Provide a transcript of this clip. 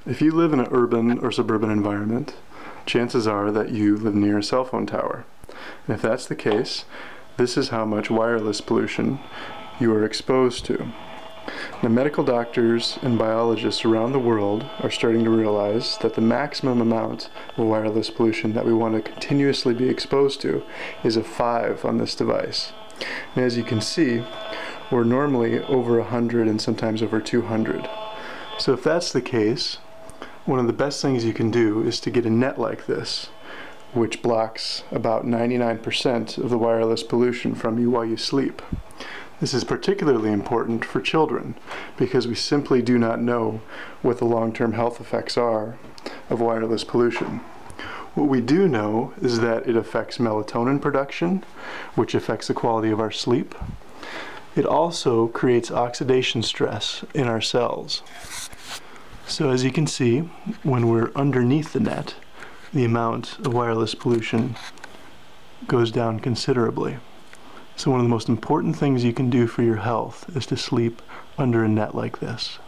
If you live in an urban or suburban environment, chances are that you live near a cell phone tower. And if that's the case, this is how much wireless pollution you are exposed to. Now, medical doctors and biologists around the world are starting to realize that the maximum amount of wireless pollution that we want to continuously be exposed to is a 5 on this device. And as you can see, we're normally over 100 and sometimes over 200. So if that's the case, one of the best things you can do is to get a net like this, which blocks about 99% of the wireless pollution from you while you sleep. This is particularly important for children because we simply do not know what the long-term health effects are of wireless pollution. What we do know is that it affects melatonin production, which affects the quality of our sleep. It also creates oxidation stress in our cells. So as you can see, when we're underneath the net, the amount of wireless pollution goes down considerably. So one of the most important things you can do for your health is to sleep under a net like this.